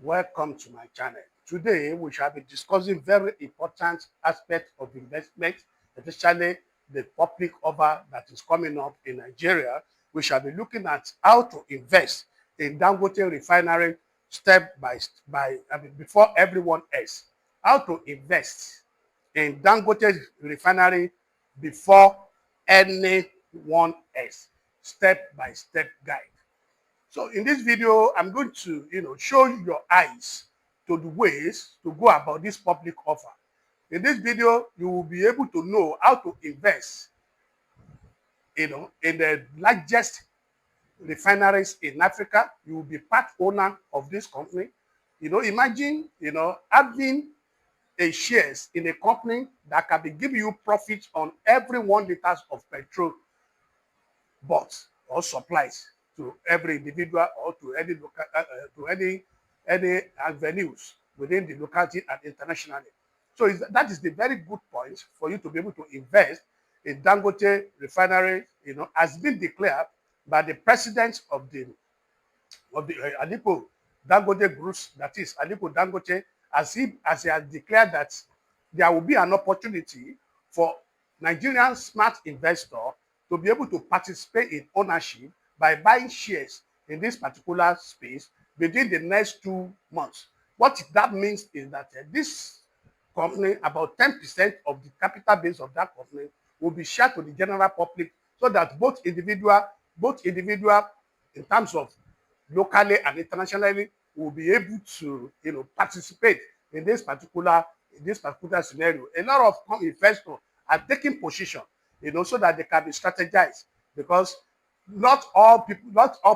Welcome to my channel. Today we shall be discussing very important aspects of investment, especially the public offer that is coming up in Nigeria. We shall be looking at how to invest in Dangote Refinery step by before everyone else. How to invest in Dangote Refinery before anyone else. Step by step guide. So in this video, I'm going to, show your eyes to the ways to go about this public offer. In this video, you will be able to know how to invest, in the largest refineries in Africa. You will be part owner of this company. Imagine, having a shares in a company that can be giving you profits on every 1 liters of petrol bought or supplies to every individual or to any local to any avenues within the locality and internationally. So that is the very good point for you to be able to invest in Dangote Refinery. Has been declared by the president of the Aliko Dangote groups, that is Aliko Dangote, as he has declared that there will be an opportunity for Nigerian smart investor to be able to participate in ownership by buying shares in this particular space within the next 2 months. What that means is that this company, about 10% of the capital base of that company will be shared to the general public, so that both individual in terms of locally and internationally will be able to participate in this particular scenario. A lot of investors are taking position, so that they can be strategized, because not all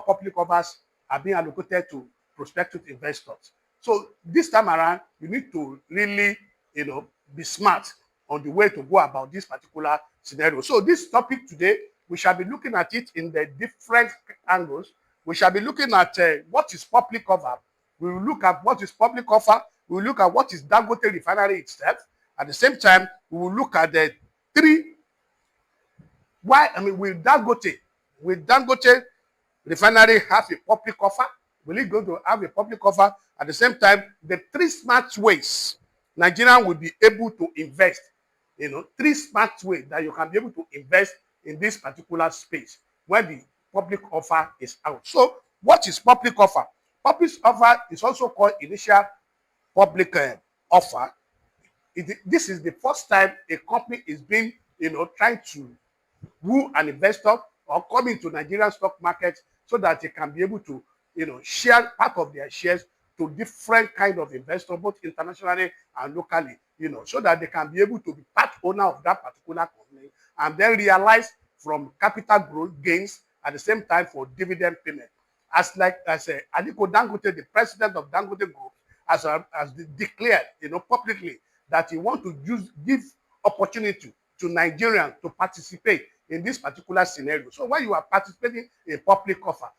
public offers are being allocated to prospective investors. So this time around, you need to really, be smart on the way to go about this particular scenario. So this topic today, we shall be looking at it in the different angles. We shall be looking at what is public offer. We will look at what is public offer. We will look at what is Dangote Refinery itself. At the same time, we will look at the three why. Will Dangote Refinery have a public offer? Will it go to have a public offer? At the same time, the three smart ways Nigerians will be able to invest. Three smart ways that you can be able to invest in this particular space when the public offer is out. So, what is public offer? Public offer is also called initial public offer. This is the first time a company is being, trying to woo an investor or come into Nigerian stock market, so that they can be able to, share part of their shares to different kind of investors, both internationally and locally, so that they can be able to be part owner of that particular company and then realize from capital growth gains at the same time for dividend payment. As Aliko Dangote, the president of Dangote Group, has declared, publicly, that he want to give opportunity to Nigerians to participate in this particular scenario. So when you are participating in public offer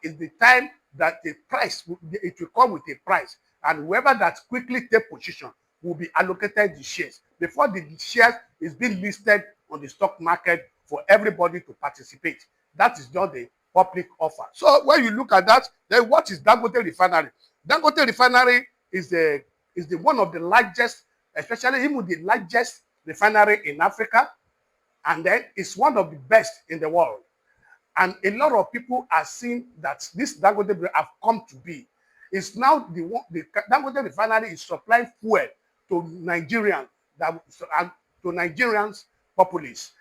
is the time that the price, it will come with a price, and whoever that quickly take position will be allocated the shares before the shares is being listed on the stock market for everybody to participate. That is not the public offer. So when you look at that, then what is Dangote Refinery? Dangote Refinery is the one of the largest, especially even the largest refinery in Africa, and then it's one of the best in the world. And a lot of people are seeing that this Dangote have come to be. It's now the Dangote Refinery is supplying fuel to Nigerians, to Nigerians populace,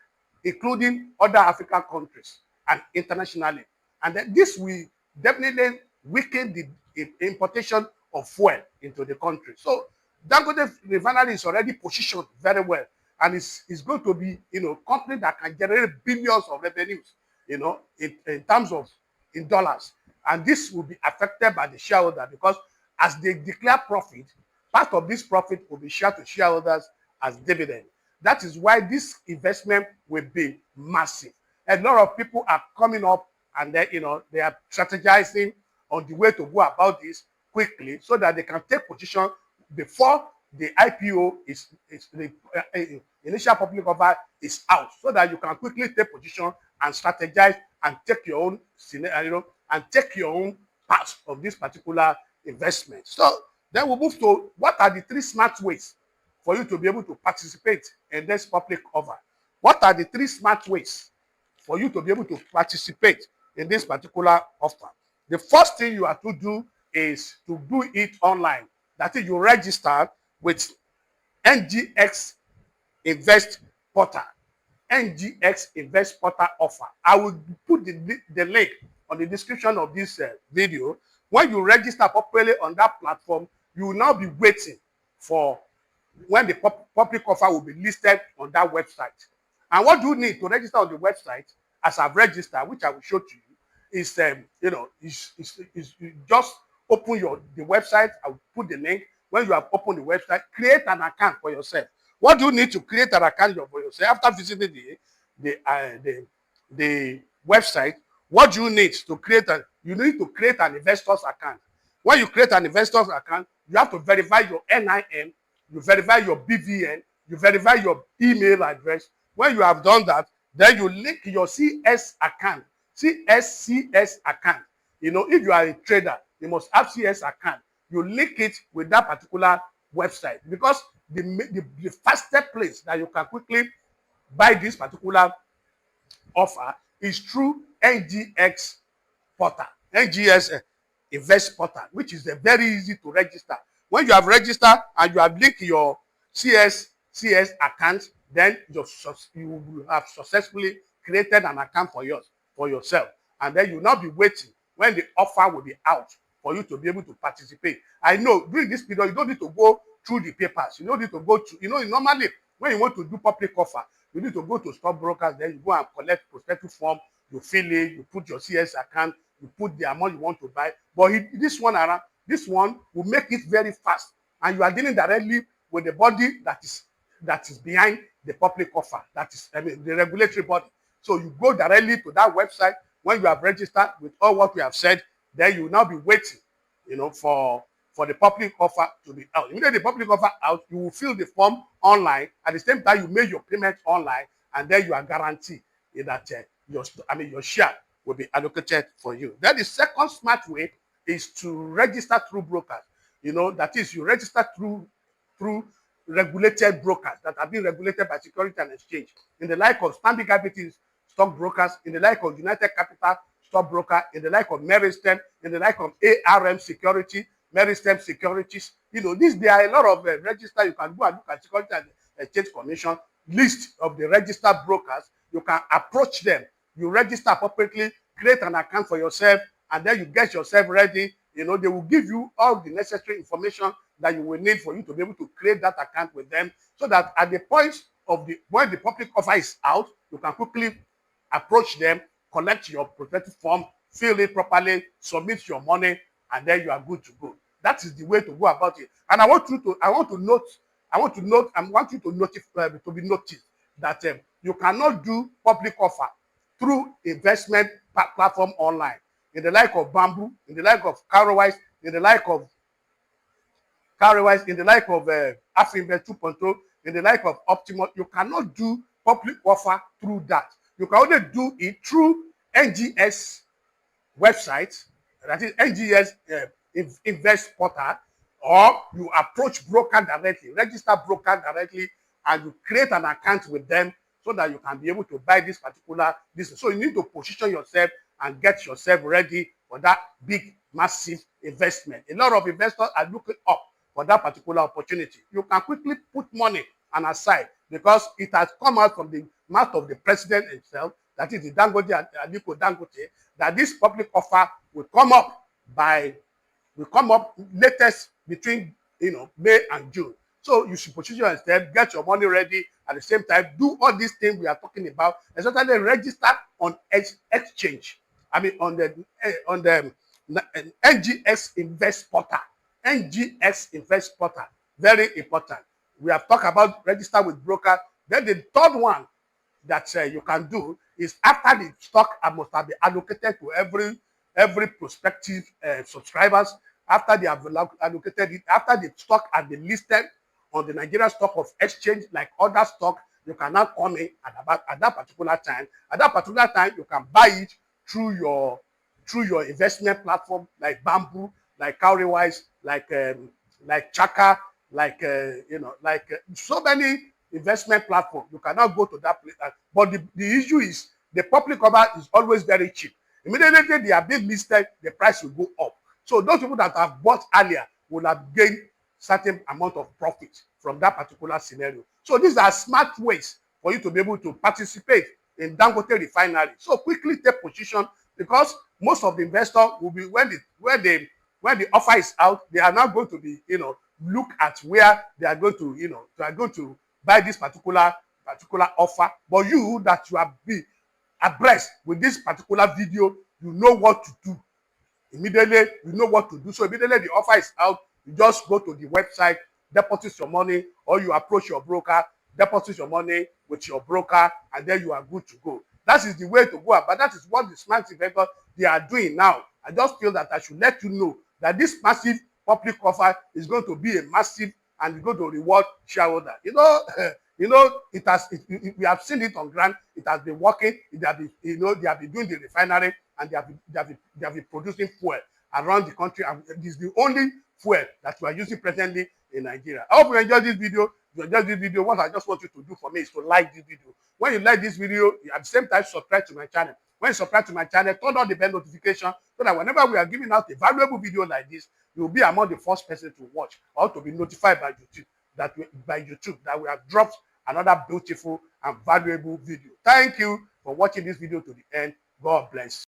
including other African countries and internationally. And then this will definitely weaken the importation of fuel into the country. So Dangote Refinery is already positioned very well, and it's going to be, company that can generate billions of revenues, in terms of in dollars. And this will be affected by the shareholder, because as they declare profit, part of this profit will be shared to shareholders as dividend. That is why this investment will be massive. A lot of people are coming up, and then, they are strategizing on the way to go about this quickly, so that they can take position before the IPO is the initial public offer is out, so that you can quickly take position and strategize and take your own scenario and take your own part of this particular investment. So then we move to what are the 3 smart ways for you to be able to participate in this public offer. What are the 3 smart ways for you to be able to participate in this particular offer? The first thing you have to do is to do it online. That is, you register with NGX Invest Portal. NGX Invest Portal offer. I will put the link on the description of this video. When you register properly on that platform, you will now be waiting for when the public offer will be listed on that website. And what you need to register on the website, as I've registered, which I will show to you, is you just open the website. I will put the link. When you have opened the website, create an account for yourself. What do you need to create an account for yourself after visiting the website? What do you need to create? You need to create an investor's account. When you create an investor's account, you have to verify your NIN, you verify your BVN, you verify your email address. When you have done that, then you link your CS account, CS account. You know, if you are a trader, you must have CS account. You link it with that particular website, because the fastest place that you can quickly buy this particular offer is through NGX Portal, NGS Invest Portal, which is very easy to register. When you have registered and you have linked your CS account, then you will have successfully created an account for yourself. And then you will not be waiting when the offer will be out for you to be able to participate. I know during this period, you don't need to go through the papers. You don't need to go to, normally when you want to do public offer, you need to go to stockbrokers, then you go and collect prospectus form, you fill it, you put your CS account, you put the amount you want to buy. But this one will make it very fast, and you are dealing directly with the body that is behind the public offer, that is, the regulatory body. So you go directly to that website. When you have registered with all what we have said, then you will now be waiting, for the public offer to be out. Immediately the public offer out, you will fill the form online. At the same time, you make your payment online, and then you are guaranteed that your share will be allocated for you. Then the second smart way is to register through brokers. That is, you register through regulated brokers that have been regulated by Security and Exchange, in the like of Stanbic IBTC stock brokers, in the like of United Capital stockbroker, in the like of Meristem, in the like of ARM Security, Meristem Securities. There are a lot of register. You can go and look at Security and Exchange Commission list of the registered brokers. You can approach them. You register appropriately, create an account for yourself, and then you get yourself ready. They will give you all the necessary information that you will need for you to be able to create that account with them, so that at the point of when the public offer is out, you can quickly approach them, collect your prospectus form, fill it properly, submit your money, and then you are good to go. That is the way to go about it. And I want you to be noticed that you cannot do public offer through investment platform online, in the like of Bamboo, in the like of Carowise, in the like of Afinvest 2.0, in the like of Optimus. You cannot do public offer through that. You can only do it through NGS website, that is NGS Invest Portal, or you approach broker directly, register broker directly, and you create an account with them, so that you can be able to buy this particular business. So you need to position yourself and get yourself ready for that big, massive investment. A lot of investors are looking up for that particular opportunity. You can quickly put money on aside, because it has come out from the mouth of the president himself, that is the Aliko Dangote, that this public offer will come up latest between May and June. So you should position yourself, get your money ready, at the same time do all these things we are talking about, especially register on exchange. On the NGX Invest Portal. NGX Invest Portal, very important. We have talked about register with broker. Then the third one that you can do is, after the stock must have been allocated to every prospective subscribers, after they have allocated it, after the stock has been listed on the Nigerian Stock of Exchange like other stock, you can now come in at that particular time. At that particular time, you can buy it through your investment platform like Bamboo, like Cowrywise, like Chaka, so many investment platforms. You cannot go to that place. But the issue is the public cover is always very cheap. Immediately they are being listed, the price will go up. So those people that have bought earlier will have gained certain amount of profit from that particular scenario. So these are smart ways for you to be able to participate in Dangote Refinery. So quickly take position, because most of the investors will be when the offer is out, they are now going to be, look at where they are going to, they are going to buy this particular offer. But you that you have been abreast with this particular video, you know what to do. Immediately, you know what to do. So immediately the offer is out, you just go to the website, deposit your money, or you approach your broker, deposit your money with your broker, and then you are good to go. That is the way to go. But that is what the smart investors, they are doing now. I just feel that I should let you know that this massive public offer is going to be a massive, and it's going to reward shareholders. We have seen it on ground. It has been working. They have been doing the refinery, and they have been producing fuel around the country, and it is the only fuel that we are using presently in Nigeria. I hope you enjoyed this video. If you enjoyed this video, what I just want you to do for me is to like this video. When you like this video, at the same time subscribe to my channel. When you subscribe to my channel, turn on the bell notification so that whenever we are giving out a valuable video like this, you will be among the first person to watch or to be notified by YouTube that we have dropped another beautiful and valuable video. Thank you for watching this video to the end. God bless.